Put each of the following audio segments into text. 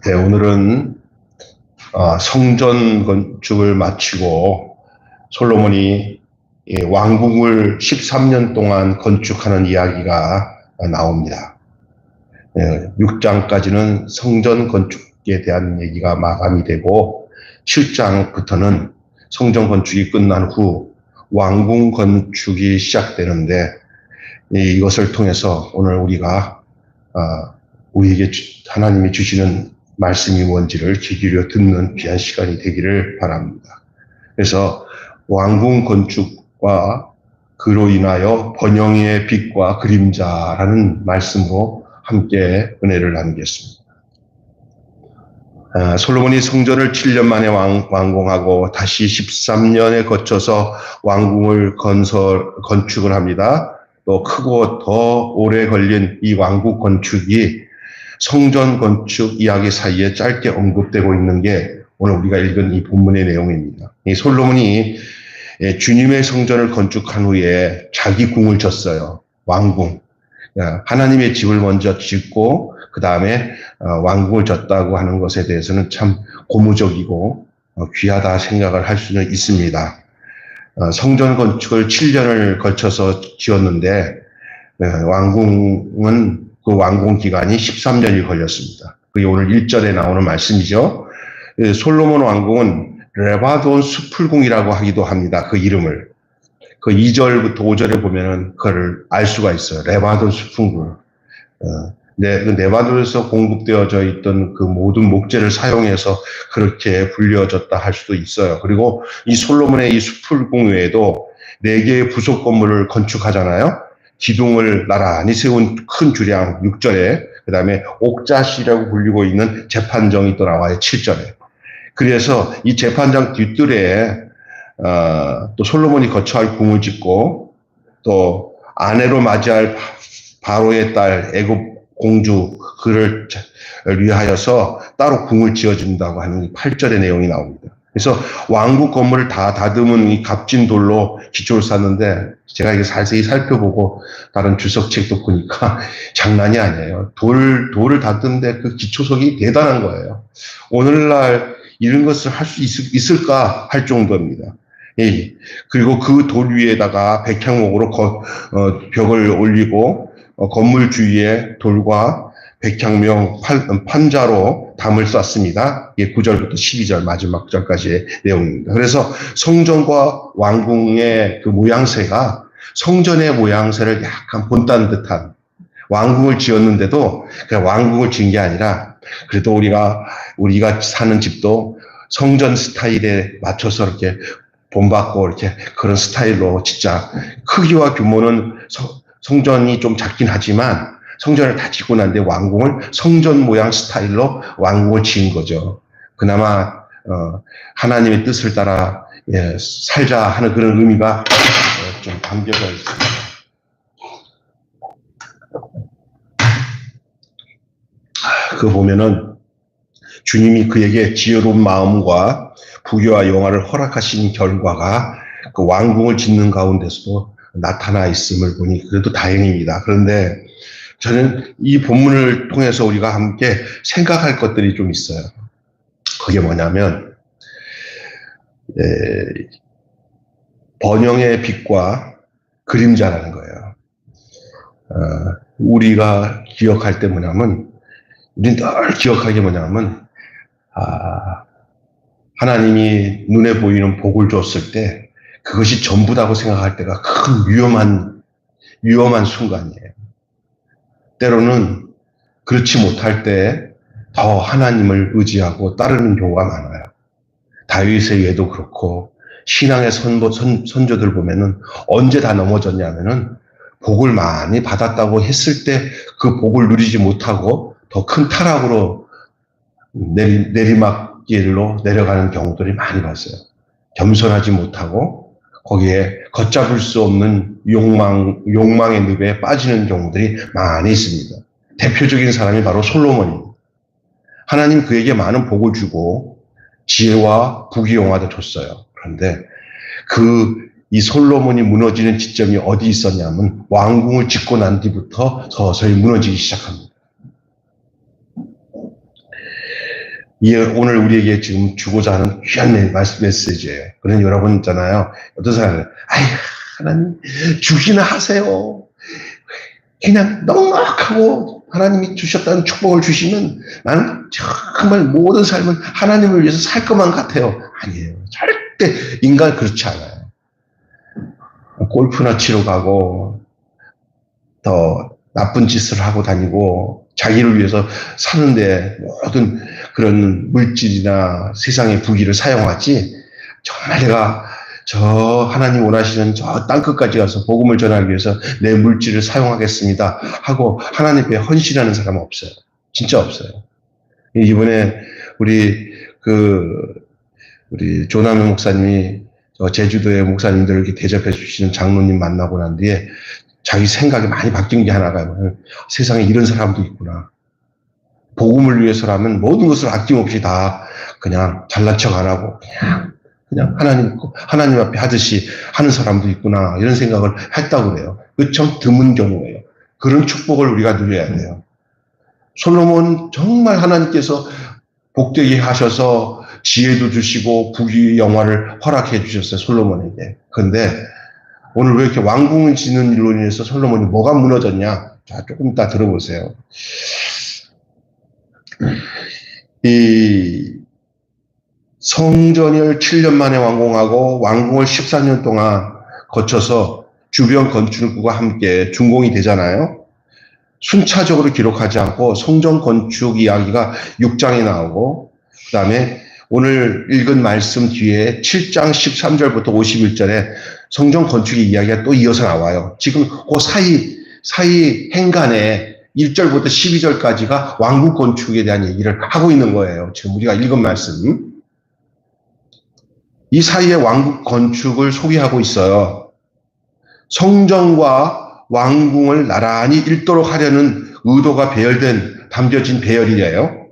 네, 오늘은 성전 건축을 마치고 솔로몬이 왕궁을 13년 동안 건축하는 이야기가 나옵니다. 6장까지는 성전 건축에 대한 얘기가 마감이 되고 7장부터는 성전 건축이 끝난 후 왕궁 건축이 시작되는데, 이것을 통해서 오늘 우리가 우리에게 하나님이 주시는 말씀이 뭔지를 귀 기울여 듣는 귀한 시간이 되기를 바랍니다. 그래서 왕궁 건축과 그로 인하여 번영의 빛과 그림자라는 말씀으로 함께 은혜를 나누겠습니다. 솔로몬이 성전을 7년 만에 완공하고 다시 13년에 거쳐서 왕궁을 건축을 합니다. 또 크고 더 오래 걸린 이 왕궁 건축이 성전 건축 이야기 사이에 짧게 언급되고 있는 게 오늘 우리가 읽은 이 본문의 내용입니다. 이 솔로몬이 주님의 성전을 건축한 후에 자기 궁을 졌어요. 왕궁. 하나님의 집을 먼저 짓고 그 다음에 왕궁을 졌다고 하는 것에 대해서는 참 고무적이고 귀하다 생각을 할 수는 있습니다. 성전 건축을 7년을 걸쳐서 지었는데 왕궁은 그 왕궁 기간이 13년이 걸렸습니다. 그게 오늘 1절에 나오는 말씀이죠. 솔로몬 왕궁은 레바논 숲풀궁이라고 하기도 합니다. 그 이름을. 그 2절부터 5절에 보면은 그걸 알 수가 있어요. 레바논 숲풀궁. 레바논에서 공급되어져 있던 그 모든 목재를 사용해서 그렇게 불려졌다 할 수도 있어요. 그리고 이 솔로몬의 이 숲풀궁 외에도 4개의 부속 건물을 건축하잖아요. 기둥을 나란히 세운 큰 주량 6절에, 그 다음에 옥자시라고 불리고 있는 재판정이 또 나와요. 7절에. 그래서 이 재판장 뒷뜰에 또 솔로몬이 거처할 궁을 짓고 또 아내로 맞이할 바로의 딸 애굽 공주 그를 위하여서 따로 궁을 지어준다고 하는 8절의 내용이 나옵니다. 그래서 왕국 건물을 다 다듬은 이 값진 돌로 기초를 쌓는데, 제가 이게 자세히 살펴보고 다른 주석책도 보니까 장난이 아니에요. 돌을 다듬는데 그 기초석이 대단한 거예요. 오늘날 이런 것을 할 수 있을까 할 정도입니다. 그리고 그 돌 위에다가 백향목으로 벽을 올리고 건물 주위에 돌과 백향명 판자로 담을 쌌습니다. 9절부터 12절 마지막 절까지의 내용입니다. 그래서 성전과 왕궁의 그 모양새가 성전의 모양새를 약간 본딴 듯한, 왕궁을 지었는데도 그냥 왕궁을 지은 게 아니라 그래도 우리가 사는 집도 성전 스타일에 맞춰서 이렇게 본받고 이렇게 그런 스타일로 진짜 크기와 규모는 성전이 좀 작긴 하지만 성전을 다 짓고 난 뒤에 왕궁을 성전 모양 스타일로 왕궁을 지은 거죠. 그나마 하나님의 뜻을 따라 살자 하는 그런 의미가 좀 담겨져 있습니다. 그거 보면은 주님이 그에게 지혜로운 마음과 부귀와 영화를 허락하신 결과가 그 왕궁을 짓는 가운데서도 나타나 있음을 보니 그래도 다행입니다. 그런데 저는 이 본문을 통해서 우리가 함께 생각할 것들이 좀 있어요. 그게 뭐냐면 번영의 빛과 그림자라는 거예요. 우리가 기억할 때 뭐냐면, 우리는 늘 기억할 게 뭐냐면 하나님이 눈에 보이는 복을 줬을 때 그것이 전부다고 생각할 때가 큰 위험한 순간이에요. 때로는 그렇지 못할 때 더 하나님을 의지하고 따르는 경우가 많아요. 다윗의 예도 그렇고 신앙의 선조들 보면은 언제 다 넘어졌냐면은 복을 많이 받았다고 했을 때 그 복을 누리지 못하고 더 큰 타락으로 내리막길로 내려가는 경우들이 많이 봤어요. 겸손하지 못하고 거기에 걷잡을 수 없는 욕망의 늪에 빠지는 경우들이 많이 있습니다. 대표적인 사람이 바로 솔로몬입니다. 하나님 그에게 많은 복을 주고 지혜와 부귀영화도 줬어요. 그런데 이 솔로몬이 무너지는 지점이 어디 있었냐면 왕궁을 짓고 난 뒤부터 서서히 무너지기 시작합니다. 오늘 우리에게 지금 주고자 하는 귀한 메시지예요. 그런 여러분 있잖아요. 어떤 사람은, 아이, 하나님, 주기나 하세요. 그냥 넉넉하고 하나님이 주셨다는 축복을 주시면 나는 정말 모든 삶은 하나님을 위해서 살 것만 같아요. 아니에요. 절대 인간 그렇지 않아요. 골프나 치러 가고 더 나쁜 짓을 하고 다니고 자기를 위해서 사는데 모든 그런 물질이나 세상의 부귀를 사용하지, 정말 내가 저 하나님 원하시는 저 땅끝까지 가서 복음을 전하기 위해서 내 물질을 사용하겠습니다 하고 하나님 앞에 헌신하는 사람은 없어요. 진짜 없어요. 이번에 우리 조남현 목사님이 제주도의 목사님들 이렇게 대접해 주시는 장로님 만나고 난 뒤에 자기 생각이 많이 바뀐 게 하나가, 세상에 이런 사람도 있구나. 복음을 위해서라면 모든 것을 아낌없이 다 그냥 잘난 척 안 하고 그냥 하나님 앞에 하듯이 하는 사람도 있구나, 이런 생각을 했다고 그래요. 그 참 드문 경우예요. 그런 축복을 우리가 누려야 돼요. 솔로몬 정말 하나님께서 복되게 하셔서 지혜도 주시고 부귀 영화를 허락해 주셨어요, 솔로몬에게. 그런데 오늘 왜 이렇게 왕궁을 짓는 일로 인해서 솔로몬이 뭐가 무너졌냐? 자, 조금 이따 들어보세요. 이 성전을 7년 만에 완공하고 왕궁을 14년 동안 거쳐서 주변 건축과 함께 준공이 되잖아요. 순차적으로 기록하지 않고 성전 건축 이야기가 6장에 나오고, 그 다음에 오늘 읽은 말씀 뒤에 7장 13절부터 51절에 성전 건축의 이야기가 또 이어서 나와요. 지금 그 사이 행간에 1절부터 12절까지가 왕궁 건축에 대한 얘기를 하고 있는 거예요. 지금 우리가 읽은 말씀. 이 사이에 왕궁 건축을 소개하고 있어요. 성전과 왕궁을 나란히 읽도록 하려는 의도가 담겨진 배열이래요.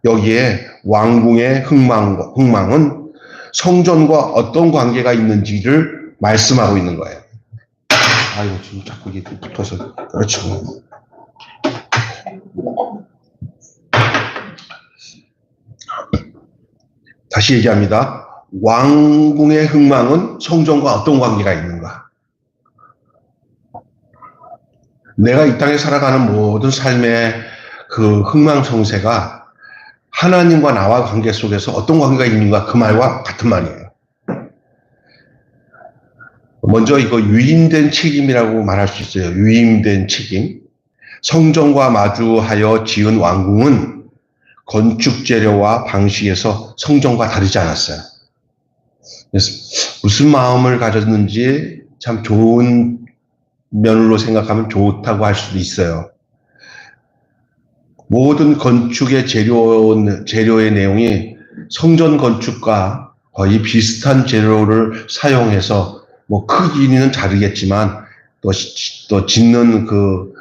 여기에 왕궁의 흥망은 성전과 어떤 관계가 있는지를 말씀하고 있는 거예요. 아이고, 지금 자꾸 이게 붙어서, 그렇죠. 다시 얘기합니다. 왕궁의 흥망은 성전과 어떤 관계가 있는가? 내가 이 땅에 살아가는 모든 삶의 그 흥망성쇠가 하나님과 나와 관계 속에서 어떤 관계가 있는가, 그 말과 같은 말이에요. 먼저 이거 유임된 책임이라고 말할 수 있어요. 유임된 책임. 성전과 마주하여 지은 왕궁은 건축 재료와 방식에서 성전과 다르지 않았어요. 그래서 무슨 마음을 가졌는지 참 좋은 면으로 생각하면 좋다고 할 수도 있어요. 모든 건축의 재료의 내용이 성전 건축과 거의 비슷한 재료를 사용해서 뭐 크기는 다르겠지만 또 짓는 그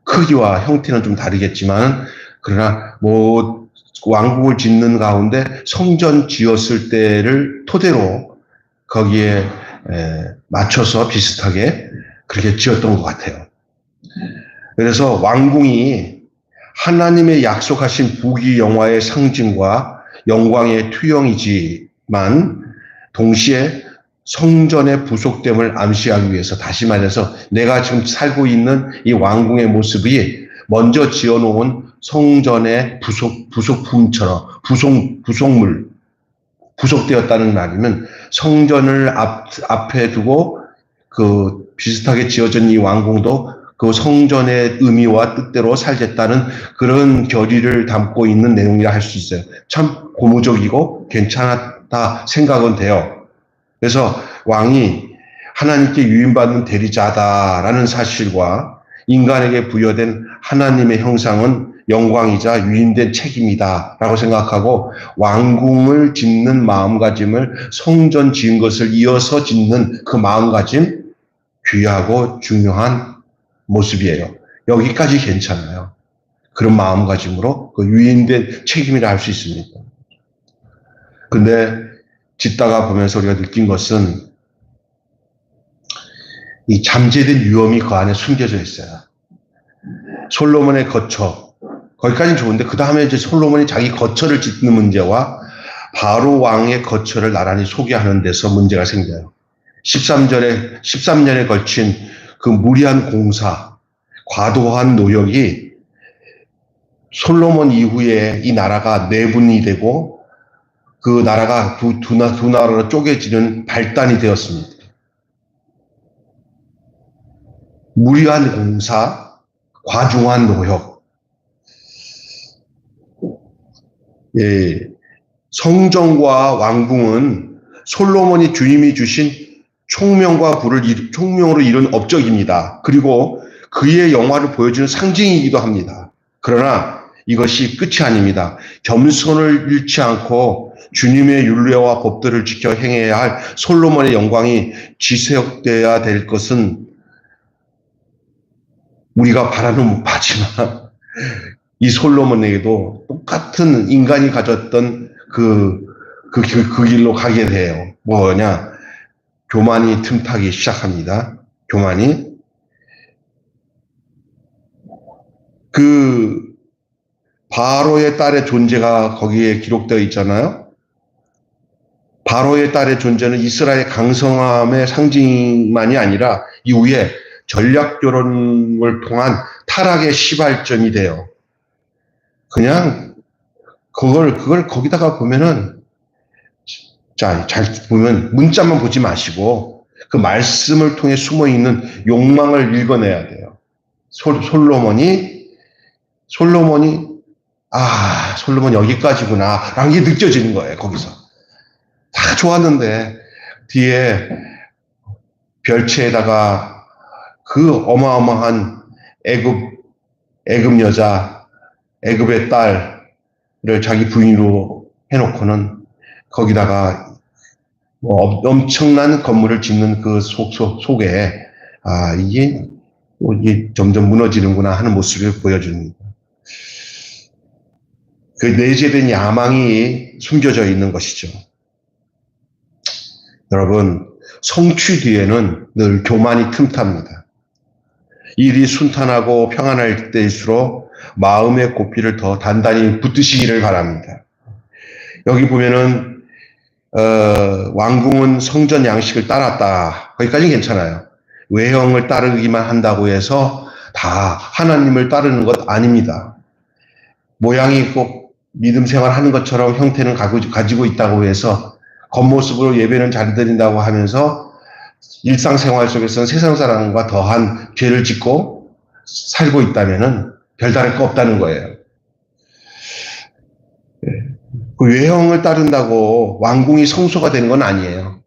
크기와 형태는 좀 다르겠지만, 그러나 뭐 왕궁을 짓는 가운데 성전 지었을 때를 토대로 거기에 맞춰서 비슷하게 그렇게 지었던 것 같아요. 그래서 왕궁이 하나님의 약속하신 부귀 영화의 상징과 영광의 투영이지만 동시에 성전의 부속됨을 암시하기 위해서, 다시 말해서 내가 지금 살고 있는 이 왕궁의 모습이 먼저 지어놓은 성전의 부속품처럼 부속되었다는 말이면, 성전을 앞에 두고 그 비슷하게 지어진 이 왕궁도 그 성전의 의미와 뜻대로 살겠다는 그런 결의를 담고 있는 내용이라 할 수 있어요. 참 고무적이고 괜찮았다 생각은 돼요. 그래서 왕이 하나님께 유임받는 대리자다라는 사실과 인간에게 부여된 하나님의 형상은 영광이자 유임된 책임이다라고 생각하고, 왕궁을 짓는 마음가짐을 성전 지은 것을 이어서 짓는 그 마음가짐, 귀하고 중요한 모습이에요. 여기까지 괜찮아요. 그런 마음가짐으로 그 유인된 책임이라 할 수 있습니다. 근데 짓다가 보면서 우리가 느낀 것은 이 잠재된 위험이 그 안에 숨겨져 있어요. 솔로몬의 거기까지는 좋은데 그 다음에 이제 솔로몬이 자기 거처를 짓는 문제와 바로 왕의 거처를 나란히 소개하는 데서 문제가 생겨요. 13년에 걸친 그 무리한 공사, 과도한 노력이 솔로몬 이후에 이 나라가 내분이 되고 그 나라가 두 나라로 쪼개지는 발단이 되었습니다. 무리한 공사, 과중한 노력. 예, 성전과 왕궁은 솔로몬이 주님이 주신 총명으로 이룬 업적입니다. 그리고 그의 영화를 보여주는 상징이기도 합니다. 그러나 이것이 끝이 아닙니다. 겸손을 잃지 않고 주님의 율례와 법들을 지켜 행해야 할 솔로몬의 영광이 지속되어야 될 것은 우리가 바라는 바지만 이 솔로몬에게도 똑같은 인간이 가졌던 그 길로 가게 돼요. 뭐냐? 교만이 틈타기 시작합니다. 교만이. 그 바로의 딸의 존재가 거기에 기록되어 있잖아요. 바로의 딸의 존재는 이스라엘의 강성함의 상징만이 아니라 이후에 전략 결혼을 통한 타락의 시발점이 돼요. 그냥 그걸 거기다가 보면은 자, 잘 보면 문자만 보지 마시고 그 말씀을 통해 숨어 있는 욕망을 읽어내야 돼요. 솔로몬이 솔로몬 여기까지구나 라는 게 느껴지는 거예요. 거기서 다 좋았는데 뒤에 별채에다가 그 어마어마한 애굽 여자, 애굽의 딸을 자기 부인으로 해놓고는 거기다가 뭐 엄청난 건물을 짓는 그 속에 이게 점점 무너지는구나 하는 모습을 보여줍니다. 그 내재된 야망이 숨겨져 있는 것이죠. 여러분, 성취 뒤에는 늘 교만이 틈탑니다. 일이 순탄하고 평안할 때일수록 마음의 고삐를 더 단단히 붙드시기를 바랍니다. 여기 보면은 왕궁은 성전 양식을 따랐다. 거기까지는 괜찮아요. 외형을 따르기만 한다고 해서 다 하나님을 따르는 것 아닙니다. 모양이 꼭 믿음 생활하는 것처럼 형태는 가지고 있다고 해서 겉모습으로 예배는 잘 드린다고 하면서 일상생활 속에서는 세상 사람과 더한 죄를 짓고 살고 있다면은 별다를 거 없다는 거예요. 그 외형을 따른다고 왕궁이 성소가 되는 건 아니에요.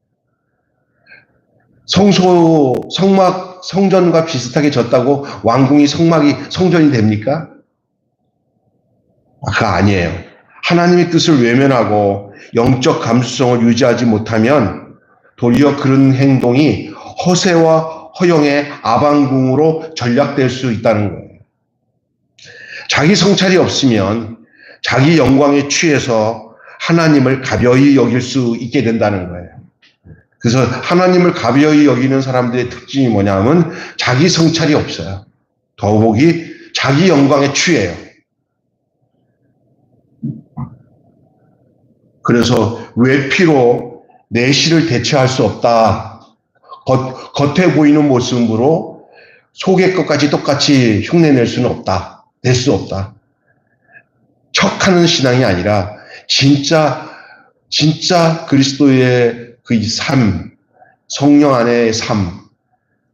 성전과 비슷하게 졌다고 왕궁이 성전이 됩니까? 그거 아니에요. 하나님의 뜻을 외면하고 영적 감수성을 유지하지 못하면 도리어 그런 행동이 허세와 허영의 아방궁으로 전락될 수 있다는 거예요. 자기 성찰이 없으면 자기 영광에 취해서 하나님을 가벼이 여길 수 있게 된다는 거예요. 그래서 하나님을 가벼이 여기는 사람들의 특징이 뭐냐면 자기 성찰이 없어요. 더욱이 자기 영광에 취해요. 그래서 외피로 내실을 대체할 수 없다. 겉에 보이는 모습으로 속의 것까지 똑같이 흉내낼 수는 없다. 낼 수 없다. 척하는 신앙이 아니라 진짜 그리스도의 그 삶, 성령 안의 삶,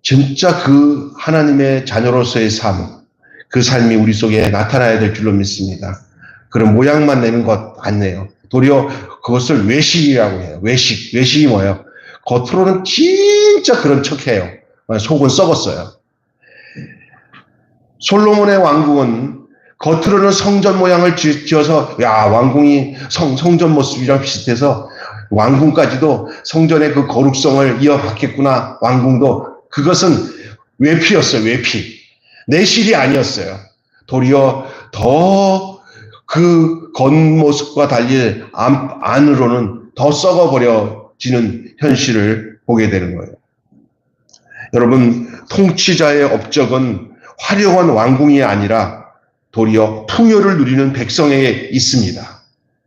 진짜 그 하나님의 자녀로서의 삶, 그 삶이 우리 속에 나타나야 될 줄로 믿습니다. 그런 모양만 내는 것 아니에요. 도리어 그것을 외식이라고 해요. 외식이 뭐예요? 겉으로는 진짜 그런 척해요. 속은 썩었어요. 솔로몬의 왕궁은 겉으로는 성전 모양을 지어서 왕궁이 성전 모습이랑 비슷해서 왕궁까지도 성전의 그 거룩성을 이어받겠구나. 왕궁도 그것은 외피였어요. 외피. 내실이 아니었어요. 도리어 더 그 겉모습과 달리 안으로는 더 썩어버려지는 현실을 보게 되는 거예요. 여러분, 통치자의 업적은 화려한 왕궁이 아니라 도리어 풍요를 누리는 백성에 있습니다.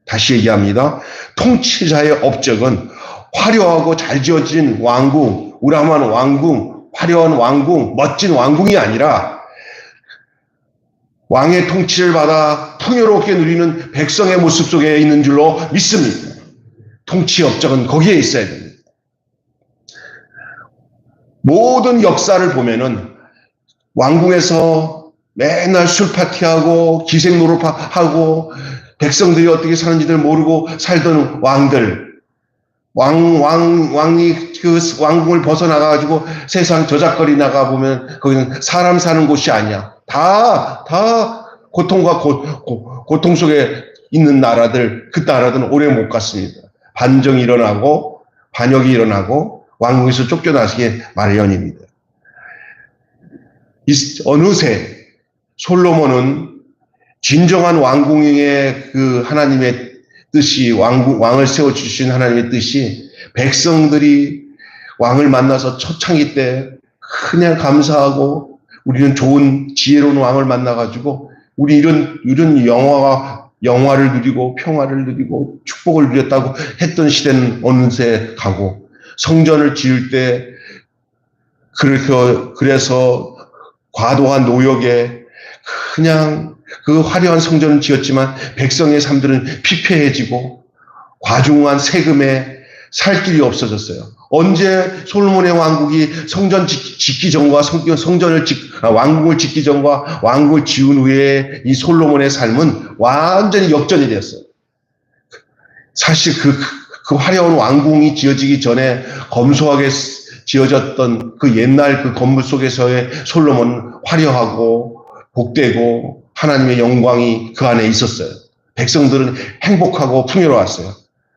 다시 얘기합니다. 통치자의 업적은 화려하고 잘 지어진 왕궁, 우람한 왕궁, 화려한 왕궁, 멋진 왕궁이 아니라 왕의 통치를 받아 풍요롭게 누리는 백성의 모습 속에 있는 줄로 믿습니다. 통치 업적은 거기에 있어야 됩니다. 모든 역사를 보면은 왕궁에서 맨날 술 파티하고 기생 노릇하고 백성들이 어떻게 사는지를 모르고 살던 왕들, 왕이 그 왕궁을 벗어나가지고 세상 저작거리 나가보면 거기는 사람 사는 곳이 아니야. 다 고통과 고통 속에 있는 나라들, 그 나라들은 오래 못 갔습니다. 반정이 일어나고 반역이 일어나고 왕궁에서 쫓겨나시게 마련입니다. 어느새 솔로몬은 진정한 왕궁의 그 하나님의 뜻이 왕을 세워주신 하나님의 뜻이 백성들이 왕을 만나서 초창기 때 그냥 감사하고 우리는 좋은 지혜로운 왕을 만나가지고 우리 이런 영화를 누리고 평화를 누리고 축복을 누렸다고 했던 시대는 어느새 가고 성전을 지을 때 그래서 과도한 노역에 그냥 그 화려한 성전을 지었지만 백성의 삶들은 피폐해지고 과중한 세금에 살 길이 없어졌어요. 언제 솔로몬의 왕국이 성전 짓기 전과 왕궁을 짓기 전과 왕국을 지은 후에 이 솔로몬의 삶은 완전히 역전이 되었어요. 사실 그 화려한 왕궁이 지어지기 전에 검소하게 지어졌던 그 옛날 그 건물 속에서의 솔로몬은 화려하고 복되고 하나님의 영광이 그 안에 있었어요. 백성들은 행복하고 풍요로웠어요.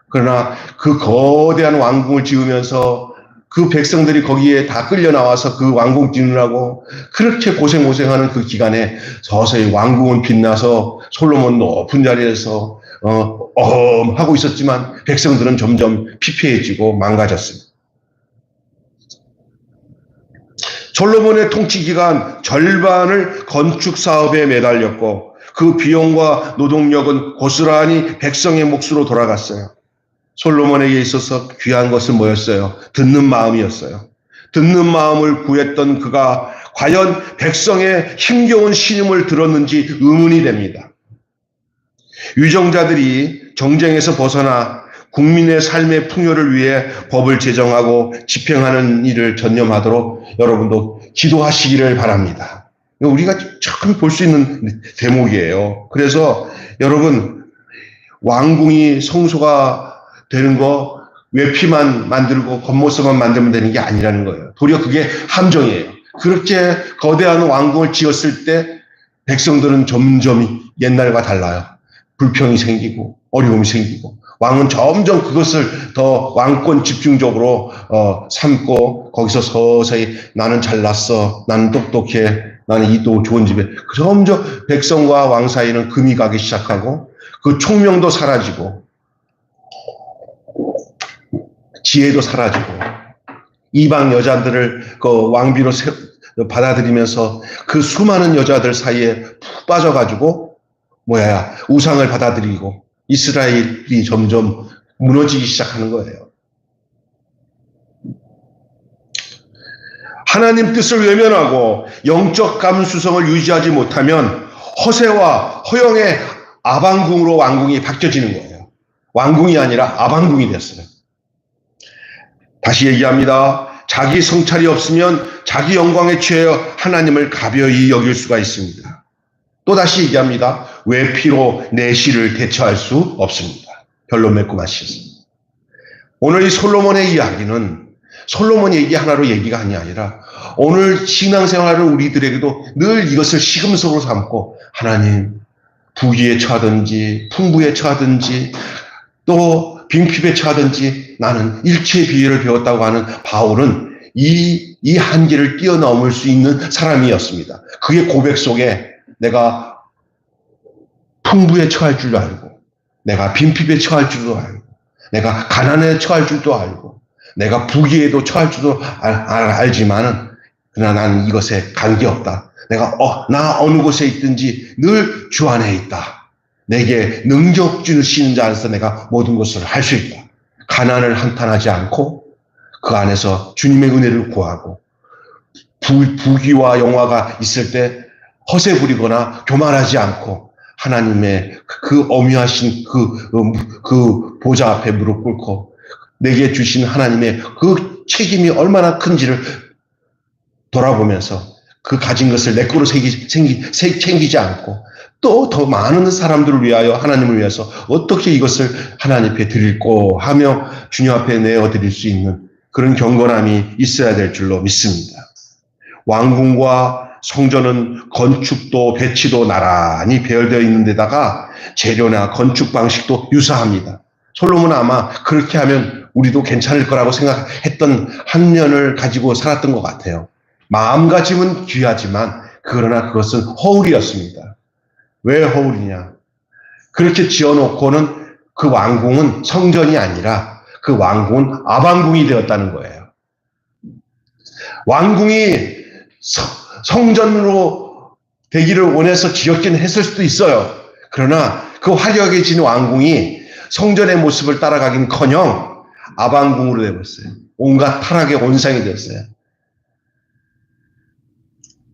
그러나 그 거대한 왕궁을 지으면서 그 백성들이 거기에 다 끌려 나와서 그 왕궁 짓느라고 그렇게 고생하는 그 기간에 서서히 왕궁은 빛나서 솔로몬 높은 자리에서 하고 있었지만 백성들은 점점 피폐해지고 망가졌습니다. 솔로몬의 통치 기간 절반을 건축 사업에 매달렸고 그 비용과 노동력은 고스란히 백성의 몫으로 돌아갔어요. 솔로몬에게 있어서 귀한 것은 뭐였어요? 듣는 마음이었어요. 듣는 마음을 구했던 그가 과연 백성의 힘겨운 신음을 들었는지 의문이 됩니다. 유정자들이 정쟁에서 벗어나 국민의 삶의 풍요를 위해 법을 제정하고 집행하는 일을 전념하도록 여러분도 기도하시기를 바랍니다. 우리가 처음 볼 수 있는 대목이에요. 그래서 여러분 왕궁이 성소가 되는 거 외피만 만들고 겉모습만 만들면 되는 게 아니라는 거예요. 도리어 그게 함정이에요. 그렇게 거대한 왕궁을 지었을 때 백성들은 점점 옛날과 달라요. 불평이 생기고 어려움이 생기고 왕은 점점 그것을 더 왕권 집중적으로 삼고 거기서 서서히 나는 잘났어, 나는 똑똑해, 나는 이 또 좋은 집에 점점 백성과 왕 사이는 금이 가기 시작하고 그 총명도 사라지고 지혜도 사라지고 이방 여자들을 그 왕비로 받아들이면서 그 수많은 여자들 사이에 푹 빠져가지고 우상을 받아들이고 이스라엘이 점점 무너지기 시작하는 거예요. 하나님 뜻을 외면하고 영적 감수성을 유지하지 못하면 허세와 허영의 아방궁으로 왕궁이 바뀌어지는 거예요. 왕궁이 아니라 아방궁이 됐어요. 다시 얘기합니다. 자기 성찰이 없으면 자기 영광에 취하여 하나님을 가벼이 여길 수가 있습니다. 또다시 얘기합니다. 외피로 내 시를 대처할 수 없습니다. 결론 맺고 마치겠습니다. 오늘 이 솔로몬의 이야기는 솔로몬 얘기 하나로 얘기가 아니라 오늘 신앙생활을 우리들에게도 늘 이것을 시금석으로 삼고 하나님 부귀에 처하든지 풍부에 처하든지 또 빈핍에 처하든지 나는 일체의 비밀을 배웠다고 하는 바울은 이 한계를 뛰어넘을 수 있는 사람이었습니다. 그의 고백 속에 내가 풍부에 처할 줄도 알고 내가 빈핍에 처할 줄도 알고 내가 가난에 처할 줄도 알고 내가 부귀에도 처할 줄도 알지만은 그러나 나는 이것에 관계없다. 내가 나 어느 곳에 있든지 늘 주 안에 있다. 내게 능력 주시는 자 안에서 내가 모든 것을 할 수 있다. 가난을 한탄하지 않고 그 안에서 주님의 은혜를 구하고 부귀와 영화가 있을 때 허세 부리거나 교만하지 않고 하나님의 그 엄위하신 그 보좌 앞에 무릎 꿇고 내게 주신 하나님의 그 책임이 얼마나 큰지를 돌아보면서 그 가진 것을 내 거로 챙기지 않고 또 더 많은 사람들을 위하여 하나님을 위해서 어떻게 이것을 하나님 앞에 드릴고 하며 주님 앞에 내어드릴 수 있는 그런 경건함이 있어야 될 줄로 믿습니다. 왕궁과 성전은 건축도 배치도 나란히 배열되어 있는 데다가 재료나 건축 방식도 유사합니다. 솔로몬은 아마 그렇게 하면 우리도 괜찮을 거라고 생각했던 한 면을 가지고 살았던 것 같아요. 마음가짐은 귀하지만 그러나 그것은 허울이었습니다. 왜 허울이냐? 그렇게 지어놓고는 그 왕궁은 성전이 아니라 그 왕궁은 아방궁이 되었다는 거예요. 왕궁이 성전으로 되기를 원해서 지었긴 했을 수도 있어요. 그러나 그 화려하게 지은 왕궁이 성전의 모습을 따라가긴커녕 아방궁으로 되었어요. 온갖 타락의 온상이 되었어요.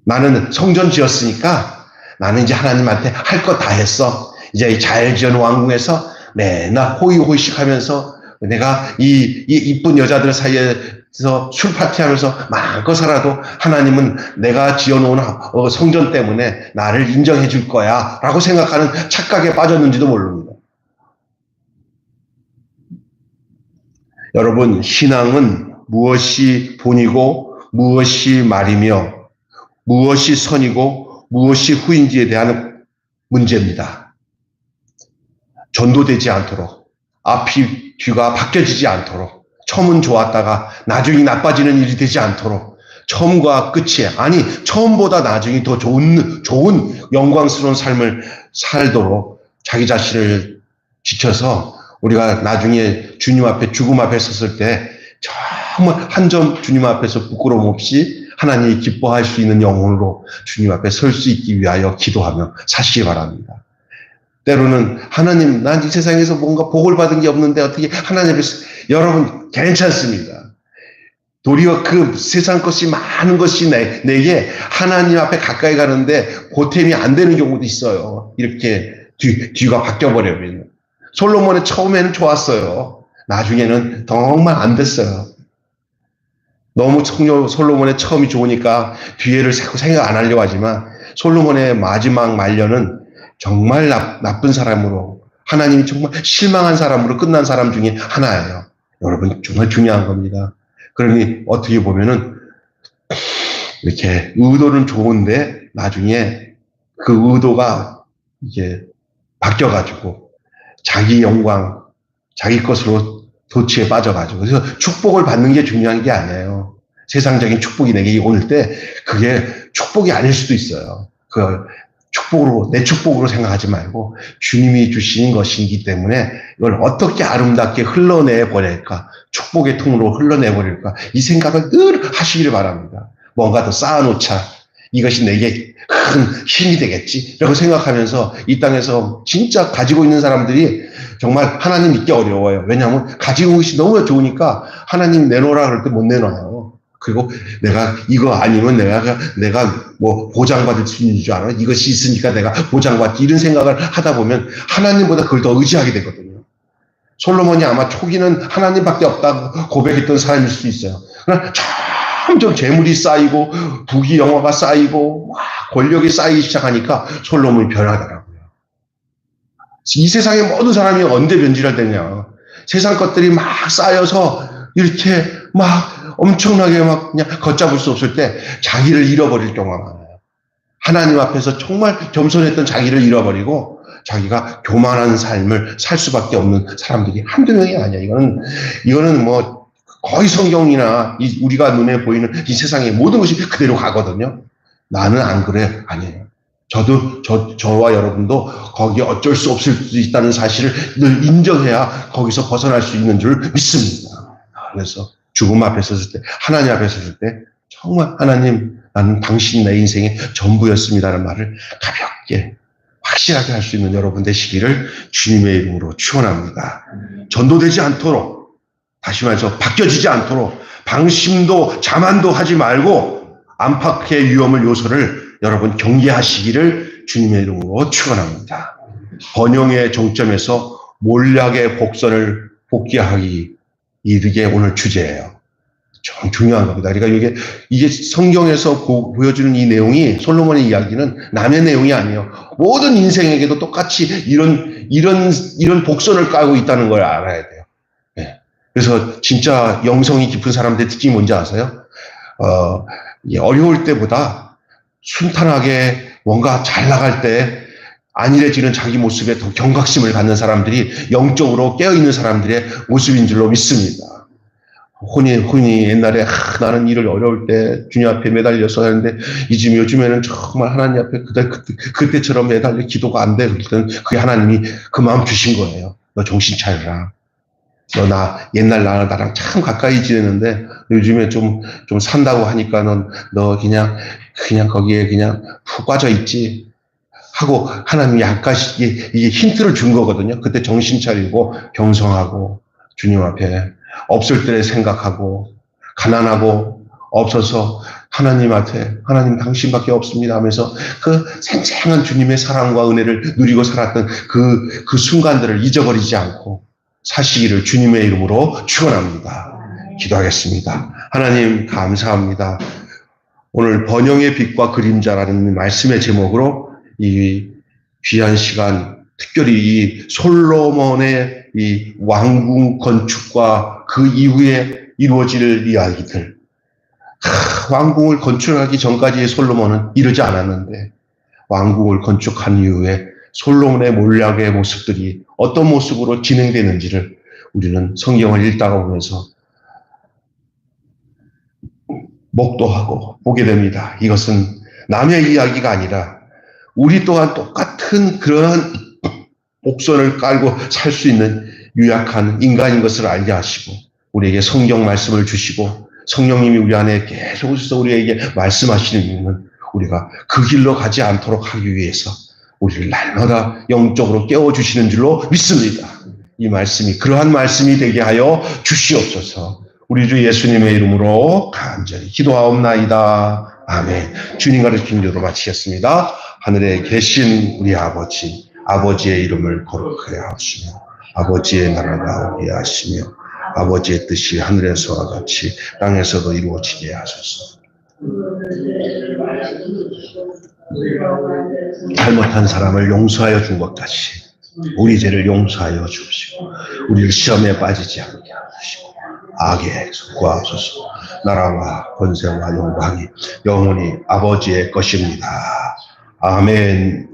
나는 성전 지었으니까 나는 이제 하나님한테 할 거 다 했어. 이제 잘 지은 왕궁에서 맨날 호의호의식하면서 내가 이 이쁜 여자들 사이에서 술 파티하면서 마음껏 살아도 하나님은 내가 지어놓은 성전 때문에 나를 인정해 줄 거야 라고 생각하는 착각에 빠졌는지도 모릅니다. 여러분, 신앙은 무엇이 본이고 무엇이 말이며 무엇이 선이고 무엇이 후인지에 대한 문제입니다. 전도되지 않도록 앞이 뒤가 바뀌어지지 않도록 처음은 좋았다가 나중에 나빠지는 일이 되지 않도록 처음과 끝이 아니 처음보다 나중에 더 좋은 영광스러운 삶을 살도록 자기 자신을 지켜서 우리가 나중에 주님 앞에 죽음 앞에 섰을 때 정말 한 점 주님 앞에서 부끄러움 없이 하나님이 기뻐할 수 있는 영혼으로 주님 앞에 설 수 있기 위하여 기도하며 사시기 바랍니다. 때로는 하나님, 난 이 세상에서 뭔가 복을 받은 게 없는데 어떻게 하나님께서 여러분 괜찮습니다. 도리어 그 세상 것이 많은 것이 내게 하나님 앞에 가까이 가는데 보탬이 안 되는 경우도 있어요. 이렇게 뒤가 바뀌어버려요. 솔로몬의 처음에는 좋았어요. 나중에는 정말 안 됐어요. 너무 솔로몬의 처음이 좋으니까 뒤에를 자꾸 생각 안 하려고 하지만 솔로몬의 마지막 말년은 정말 나쁜 사람으로 하나님이 정말 실망한 사람으로 끝난 사람 중에 하나예요. 여러분 정말 중요한 겁니다. 그러니 어떻게 보면은 이렇게 의도는 좋은데 나중에 그 의도가 이게 바뀌어가지고 자기 영광, 자기 것으로 도취에 빠져가지고 그래서 축복을 받는 게 중요한 게 아니에요. 세상적인 축복이 내게 올 때 그게 축복이 아닐 수도 있어요. 그 축복으로 내 축복으로 생각하지 말고 주님이 주신 것이기 때문에 이걸 어떻게 아름답게 흘러내 버릴까, 축복의 통으로 흘러내 버릴까 이 생각을 늘 하시기를 바랍니다. 뭔가 더 쌓아놓자. 이것이 내게 큰 힘이 되겠지 라고 생각하면서 이 땅에서 진짜 가지고 있는 사람들이 정말 하나님 믿기 어려워요. 왜냐하면 가지고 있는 것이 너무 좋으니까 하나님 내놓으라 그럴 때 못 내놔요. 그리고 내가 이거 아니면 내가 뭐 보장받을 수 있는 줄 알아. 이것이 있으니까 내가 보장받지. 이런 생각을 하다 보면 하나님보다 그걸 더 의지하게 되거든요. 솔로몬이 아마 초기는 하나님밖에 없다고 고백했던 사람일 수 있어요. 그러나 점점 재물이 쌓이고 부귀 영화가 쌓이고 권력이 쌓이기 시작하니까 솔로몬이 변하더라고요. 이 세상의 모든 사람이 언제 변질을 되냐. 세상 것들이 막 쌓여서 이렇게 막 엄청나게 막 그냥 걷잡을 수 없을 때 자기를 잃어버릴 경우가 많아요. 하나님 앞에서 정말 겸손했던 자기를 잃어버리고 자기가 교만한 삶을 살 수밖에 없는 사람들이 한두 명이 아니야. 이거는 뭐 거의 성경이나 우리가 눈에 보이는 이 세상의 모든 것이 그대로 가거든요. 나는 안 그래. 아니에요. 저와 여러분도 거기에 어쩔 수 없을 수 있다는 사실을 늘 인정해야 거기서 벗어날 수 있는 줄 믿습니다. 그래서 죽음 앞에 섰을 때, 하나님 앞에 섰을 때, 정말 하나님, 나는 당신이 내 인생의 전부였습니다라는 말을 가볍게 확실하게 할 수 있는 여러분 되시기를 주님의 이름으로 축원합니다. 전도되지 않도록, 다시 말해서 바뀌어지지 않도록 방심도 자만도 하지 말고 안팎의 위험을 요소를 여러분 경계하시기를 주님의 이름으로 축원합니다. 번영의 정점에서 몰락의 복선을 복귀하기 이르게 오늘 주제예요. 좀 중요한 겁니다. 그러니까 이게 성경에서 보여주는 이 내용이, 솔로몬의 이야기는 남의 내용이 아니에요. 모든 인생에게도 똑같이 이런 복선을 깔고 있다는 걸 알아야 돼요. 네. 그래서 진짜 영성이 깊은 사람들의 특징이 뭔지 아세요? 어려울 때보다 순탄하게 뭔가 잘 나갈 때 안일해지는 자기 모습에 더 경각심을 갖는 사람들이 영적으로 깨어있는 사람들의 모습인 줄로 믿습니다. 혼이 옛날에 나는 일을 어려울 때 주님 앞에 매달려서 하는데 요즘에는 정말 하나님 앞에 그때처럼 매달려 기도가 안 돼. 그랬더니 그게 하나님이 그 마음 주신 거예요. 너 정신 차려라. 너 옛날 나랑 참 가까이 지냈는데 요즘에 좀 산다고 하니까 너 그냥 거기에 그냥 푹 빠져 있지 하고 하나님이 약간씩 이게 힌트를 준 거거든요. 그때 정신 차리고 경성하고 주님 앞에 없을 때를 생각하고 가난하고 없어서 하나님한테 하나님 당신밖에 없습니다 하면서 그 생생한 주님의 사랑과 은혜를 누리고 살았던 그 순간들을 잊어버리지 않고 사시기를 주님의 이름으로 축원합니다. 기도하겠습니다. 하나님 감사합니다. 오늘 번영의 빛과 그림자라는 말씀의 제목으로 이 귀한 시간, 특별히 이 솔로몬의 이 왕궁 건축과 그 이후에 이루어질 이야기들. 왕궁을 건축하기 전까지의 솔로몬은 이러지 않았는데 왕궁을 건축한 이후에 솔로몬의 몰락의 모습들이 어떤 모습으로 진행되는지를 우리는 성경을 읽다가 보면서 목도하고 보게 됩니다. 이것은 남의 이야기가 아니라 우리 또한 똑같은 그러한 복선을 깔고 살 수 있는 유약한 인간인 것을 알게 하시고 우리에게 성경 말씀을 주시고 성령님이 우리 안에 계속 오셔서 우리에게 말씀하시는 이유는 우리가 그 길로 가지 않도록 하기 위해서 우리를 날마다 영적으로 깨워주시는 줄로 믿습니다. 이 말씀이 그러한 말씀이 되게 하여 주시옵소서. 우리 주 예수님의 이름으로 간절히 기도하옵나이다. 아멘. 주님 가르친 기도로 마치겠습니다. 하늘에 계신 우리 아버지, 아버지의 이름을 거룩하여 하시며 아버지의 나라가 오게 하시며 아버지의 뜻이 하늘에서와 같이 땅에서도 이루어지게 하소서. 잘못한 사람을 용서하여 준 것 같이 우리 죄를 용서하여 주시고 우리를 시험에 빠지지 않게 하시고 악에 구하소서. 나라와 권세와 영광이 영원히 아버지의 것입니다. 아멘.